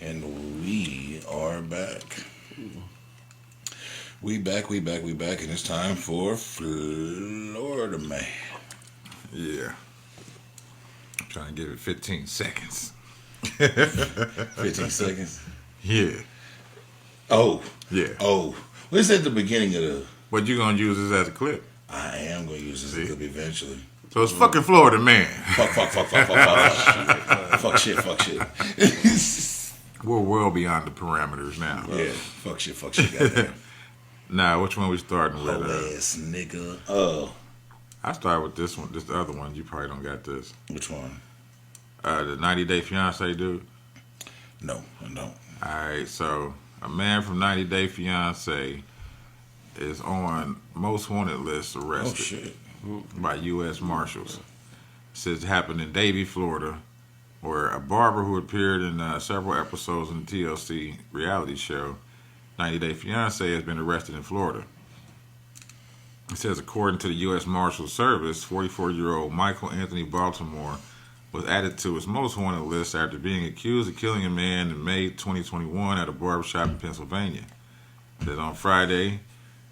And we are back. We back, and it's time for Florida Man. Yeah. I'm trying to give it 15 seconds. 15 seconds? Yeah. Oh. Yeah. Oh. What's at the beginning of the... But you're going to use this as a clip. I am going to use this as a clip eventually. So it's fucking Florida Man. Fuck. Fuck shit. We're well beyond the parameters now. Yeah. Fuck shit, goddamn. Nah, which one we starting with? Ass nigga. I start with this one. This the other one. You probably don't got this. Which one? The 90 Day Fiance dude. No, I don't. Alright, so a man from 90 Day Fiance is on most wanted list arrested. Oh shit. By U.S. Marshals. It says it happened in Davie, Florida, where a barber who appeared in several episodes in the TLC reality show 90 Day Fiance has been arrested in Florida. It says according to the U.S. Marshals Service, 44-year-old Michael Anthony Baltimore was added to his most wanted list after being accused of killing a man in May 2021 at a barbershop in Pennsylvania. It says on Friday,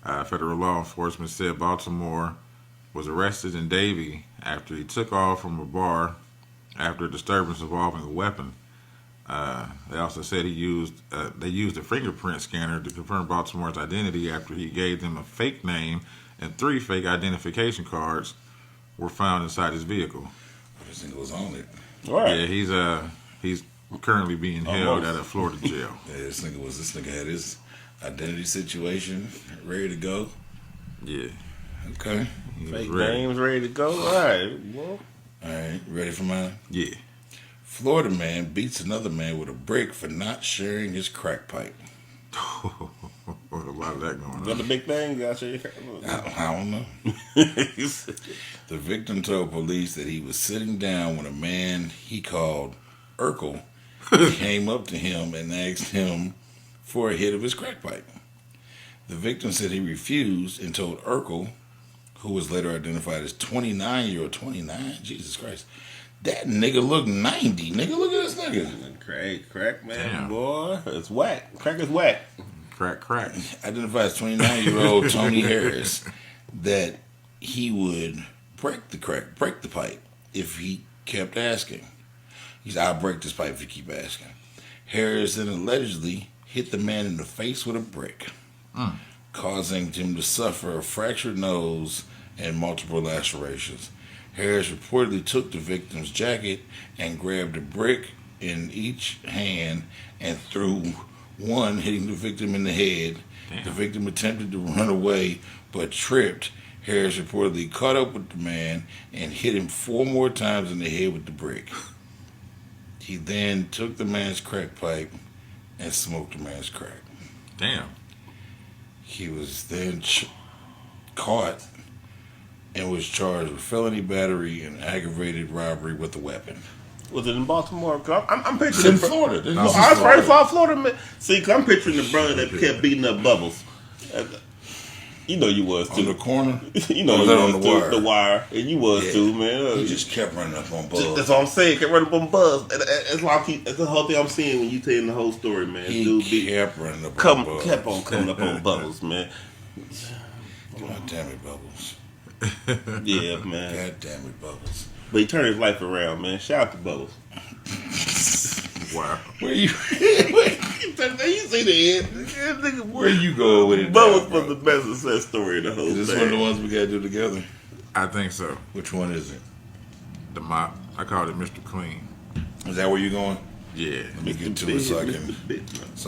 federal law enforcement said Baltimore was arrested in Davie after he took off from a bar after a disturbance involving a weapon. They also said they used a fingerprint scanner to confirm Baltimore's identity after he gave them a fake name, and 3 fake identification cards were found inside his vehicle. This nigga was on it. All right. Yeah, he's currently being held at a Florida jail. Yeah, this nigga had his identity situation ready to go. Yeah. Okay. Fake names ready to go. All right. Well. All right. Ready for mine? Yeah. Florida man beats another man with a brick for not sharing his crack pipe. A lot of that going on. Another big thing. I don't know. The victim told police that he was sitting down when a man he called Urkel came up to him and asked him for a hit of his crack pipe. The victim said he refused and told Urkel, who was later identified as 29, Jesus Christ, that nigga look 90. Nigga, look at this nigga. Crack, man, Damn. boy. It's whack. Crack is whack. Crack. Identified as 29-year-old Tony Harris, that he would break the pipe if he kept asking. He said, I'll break this pipe if you keep asking. Harris then allegedly hit the man in the face with a brick, causing him to suffer a fractured nose and multiple lacerations. Harris reportedly took the victim's jacket and grabbed a brick in each hand and threw one, hitting the victim in the head. Damn. The victim attempted to run away but tripped. Harris reportedly caught up with the man and hit him 4 more times in the head with the brick. He then took the man's crack pipe and smoked the man's crack. Damn. He was then caught and was charged with felony battery and aggravated robbery with a weapon. Was it in Baltimore? I'm It's picturing in Florida. This I is was Florida. first off Florida, man. See, cause I'm picturing the brother that kept beating up Bubbles. You know you was too. On the corner? You know Or was you that was on the too. wire? The wire, and you was too, man. He just kept running up on Buzz. That's what I'm saying. Kept running up on Buzz. That's why that's the whole thing I'm seeing when you telling the whole story, man. He Dude kept running up on Buzz. kept on coming up on Bubbles, man. God damn it, Bubbles. Yeah, man. God damn it, Bubbles. But he turned his life around, man. Shout out to Bubbles. Wow. Where you? You see the end. Where you going with it? Bubbles now, was the best success story of the whole Is this thing. one of the ones we gotta do together? I think so. Which one is it? The mop. I called it Mr. Clean. Is that where you going? Yeah. Let me get to it so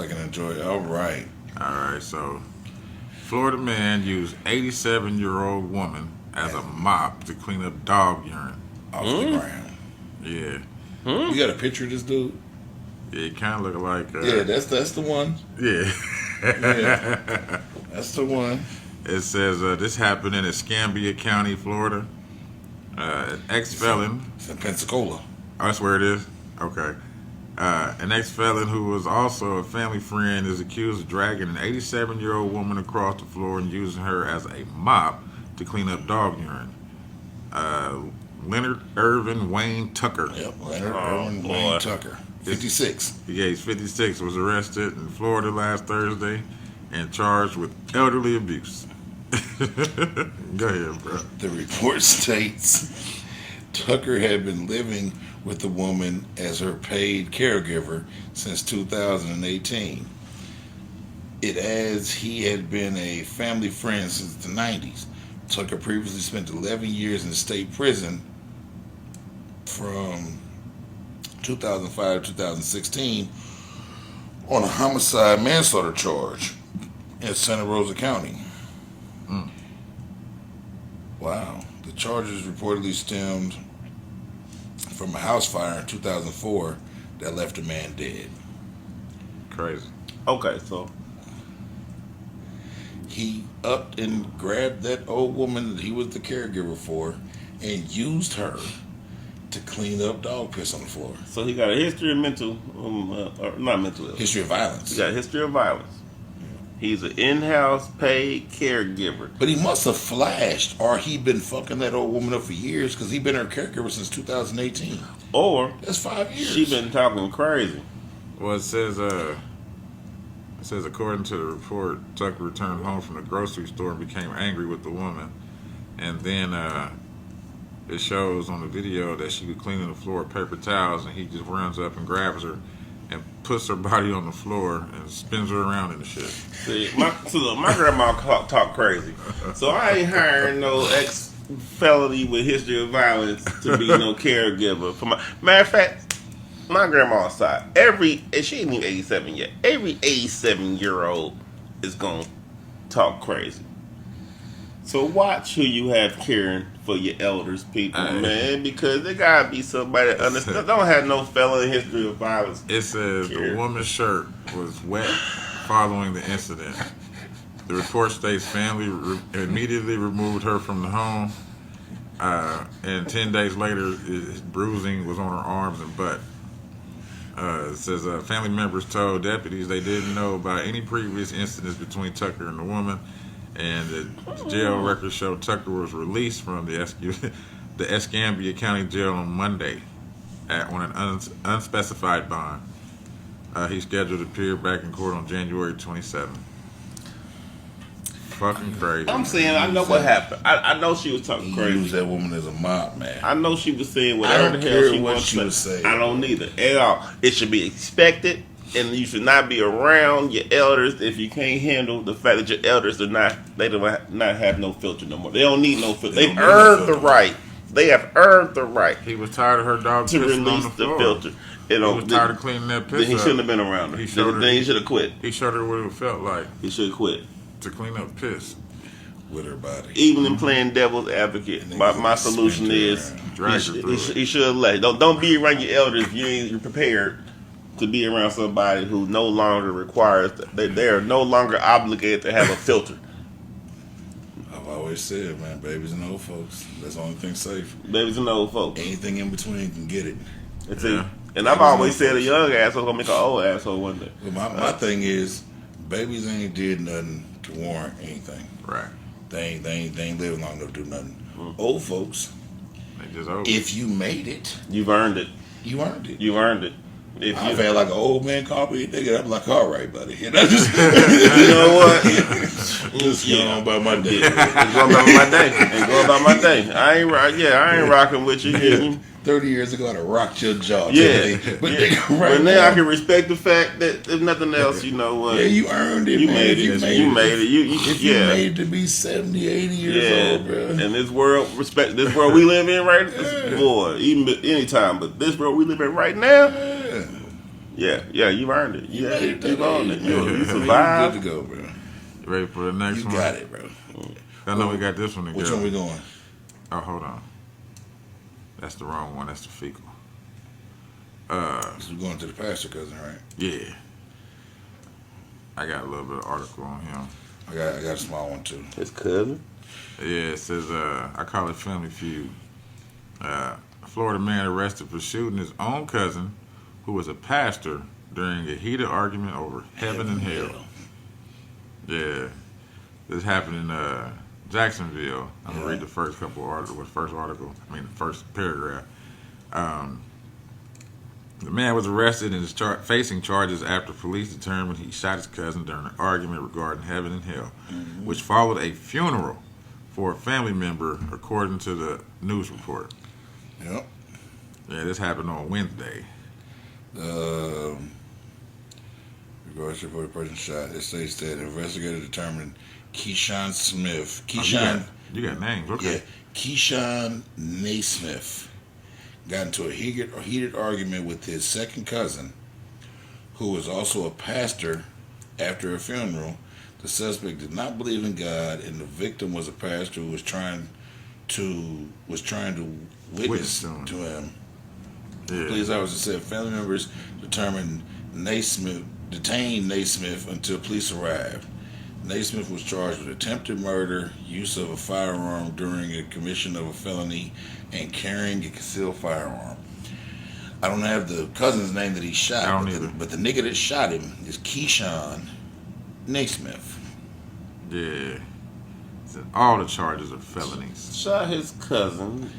I can enjoy it. All right. Alright, so Florida man used 87-year-old woman as a mop to clean up dog urine. Off the ground. Yeah. You got a picture of this dude? Yeah, it kind of looked like... Yeah, that's the one. Yeah. Yeah. That's the one. It says this happened in Escambia County, Florida. An ex-felon... It's in Pensacola. Oh, that's where it is? Okay. An ex-felon who was also a family friend is accused of dragging an 87-year-old woman across the floor and using her as a mop to clean up dog urine. Leonard Irvin Wayne Tucker. Yep, Leonard Irwin Wayne Tucker. 56. Yeah, he's 56. Was arrested in Florida last Thursday and charged with elderly abuse. Go ahead, bro. The report states Tucker had been living with the woman as her paid caregiver since 2018. It adds he had been a family friend since the 90s. Tucker previously spent 11 years in state prison from 2005 to 2016 on a homicide manslaughter charge in Santa Rosa County. Mm. Wow. The charges reportedly stemmed from a house fire in 2004 that left a man dead. Crazy. Okay, so He upped and grabbed that old woman that he was the caregiver for and used her to clean up dog piss on the floor. so he got a history of mental, or not mental illness. History of violence. He got a history of violence. He's an in-house paid caregiver. But he must have flashed, or he been fucking that old woman up for years, because he been her caregiver since 2018. Or That's 5 years. she been talking crazy. Well, it says according to the report, Tucker returned home from the grocery store and became angry with the woman, and then it shows on the video that she was cleaning the floor with paper towels, and he just runs up and grabs her and puts her body on the floor and spins her around in the shit. See, my grandma talk crazy, so I ain't hiring no ex-felony with history of violence to be no caregiver. For matter of fact, my grandma's side, and she ain't even 87 yet. Every 87-year-old is gonna talk crazy. So watch who you have caring for your elders, people, man, because there gotta be somebody that understands. Don't have no felony history of violence. It says the woman's shirt was wet following the incident. The report states family immediately removed her from the home, and 10 days later, bruising was on her arms and butt. It says family members told deputies they didn't know about any previous incidents between Tucker and the woman, and the jail records show Tucker was released from the Escambia County Jail on Monday on an unspecified bond. He's scheduled to appear back in court on January 27th. Fucking crazy. I'm saying I know what happened. I know she was talking He crazy. used that woman as a mop, man. I know she was saying I whatever don't the hell care she what wants she to was say. saying. I don't either at all. It should be expected, and you should not be around your elders if you can't handle the fact that your elders do not have no filter no more. They don't need no filter. They've earned the right. They have earned the right He was tired of her dog to pissing release on the the floor. filter. He was tired of cleaning that piss Then he up. shouldn't have been around her. He showed her- Then he should have quit. He showed her what it felt like He should have quit. to clean up piss. With her body. Even in playing devil's advocate, And my niggas solution spin her is around. Drag her through it. he should have let. Don't be around your elders if you ain't prepared to be around somebody who no longer requires. They are no longer obligated to have a filter. I've always said, man, babies and old folks, that's the only thing safe. Babies and old folks. Anything in between can get it. That's Yeah. it. And I've always said a young asshole gonna make an old asshole one day. But my thing is, babies ain't did nothing to warrant anything. Right. They ain't living long enough to do nothing. Old folks, They just over. if you made it, You've earned it. you earned it. You've earned it. If I've you, had like an old man call me a nigga. I'm like, all right, buddy. And I just, you know what? just get on about my day. Ain't going about my day. Ain't going about my day. I ain't rocking with you. Yeah. 30 years ago, I'd have rocked your jaw. Yeah. But Yeah. nigga, But right now I now, can respect the fact that if nothing else, you know what? yeah, you earned it, You man. made If it. You made it. You If you yeah. made it to be 70, 80 years Yeah, old, bro. and this world we live in right now, boy, even anytime, but this world we live in right now, yeah, you've earned it. You made it You've earned it. You You survived. good to go, bro. You ready for the next You one? got it, bro. I know we got this one together. Which one we going? Oh, hold on. That's the wrong one. That's the fecal. We're going to the pastor cousin, right? Yeah. I got a little bit of article on him. I got a small one too. His cousin. Yeah, it says, I call it Family Feud. A Florida man arrested for shooting his own cousin, who was a pastor, during a heated argument over heaven and hell. Yeah. This happened in Jacksonville. I'm going to read the first couple articles, the first paragraph. The man was arrested and is facing charges after police determined he shot his cousin during an argument regarding heaven and hell, which followed a funeral for a family member, according to the news report. Yep. Yeah, this happened on Wednesday. Regards to the person shot, it states that investigators determined Keyshawn Smith. You got names, okay. Yeah, Keyshawn Naismith got into a heated argument with his second cousin, who was also a pastor, after a funeral. The suspect did not believe in God, and the victim was a pastor who was trying to witness to him. Yeah. Police officers said family members detained Naismith until police arrived. Naismith was charged with attempted murder, use of a firearm during a commission of a felony, and carrying a concealed firearm. I don't have the cousin's name that he shot, I don't either. but the nigga that shot him is Keyshawn Naismith. Yeah. So all the charges are felonies. Shot his cousin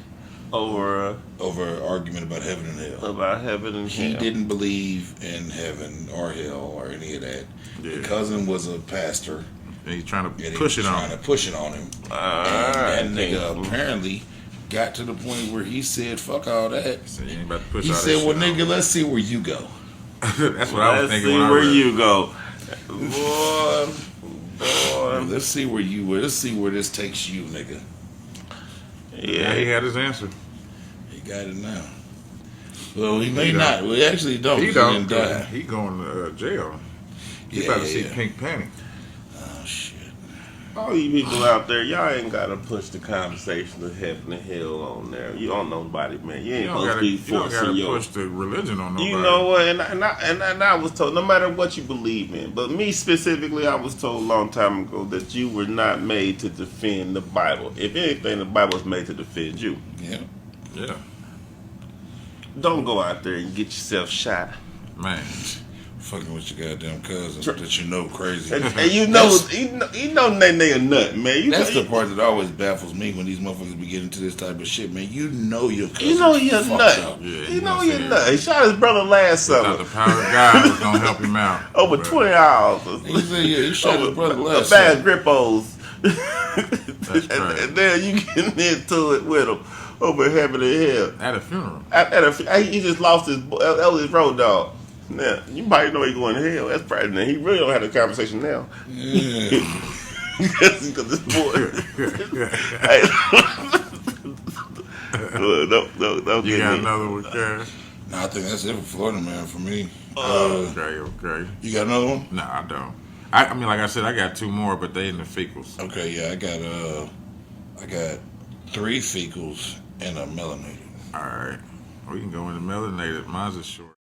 over Over an argument about heaven and hell. He He didn't believe in heaven or hell or any of that. Yeah. The cousin was a pastor. And he's trying to And he push was it on trying him. to push it on him. And that nigga apparently got to the point where he said, fuck all that. So you ain't about to push He all said, that well, shit nigga, let's see where you go. on. That's what I was Let's thinking see when I where read. you go. Boy. Let's see where you were. Let's see where this takes you, nigga. Yeah, he had his answer. He got it now. Well, he may He don't. not. Well, he actually don't. He 'cause don't. He didn't die. He going to jail. He Yeah, about to yeah, see yeah. Pink Panic. Oh, shit. All you people out there, y'all ain't gotta push the conversation of heaven and hell on there. You don't know nobody, man. You ain't You don't supposed to gotta, be you don't forcing gotta your. push the religion on nobody. You know what? And I was told, no matter what you believe in, but me specifically, I was told a long time ago that you were not made to defend the Bible. If anything, the Bible was made to defend you. Yeah. Yeah, Don't go out there and get yourself shot. man. Fucking with your goddamn cousin that you know crazy. And you know they a nut, man. That's the part that always baffles me when these motherfuckers be getting into this type of shit, man. You know your cousin. You know you're a fucked nut. up. Yeah, You know gonna you're a see nut. He shot his brother last Thought summer. the power of God was gonna help him out. Over But 20 hours. He said, yeah, he shot his brother A last bad summer. grippos. That's crazy. and then you getting into it with him over heaven and hell. At a funeral. He just lost his that was his road dog. Now you might know he going to hell. That's probably he really don't have a conversation now. Yeah. Because this boy. Hey, don't You get got me. another one, Cash? Nah, I think that's it for Florida, man, for me. Okay. You got another one? No, I don't. I mean, like I said, I got two more, but they in the fecals. Okay, yeah, I got 3 fecals and a melanated. All right. We can go into melanated. Mine's is short.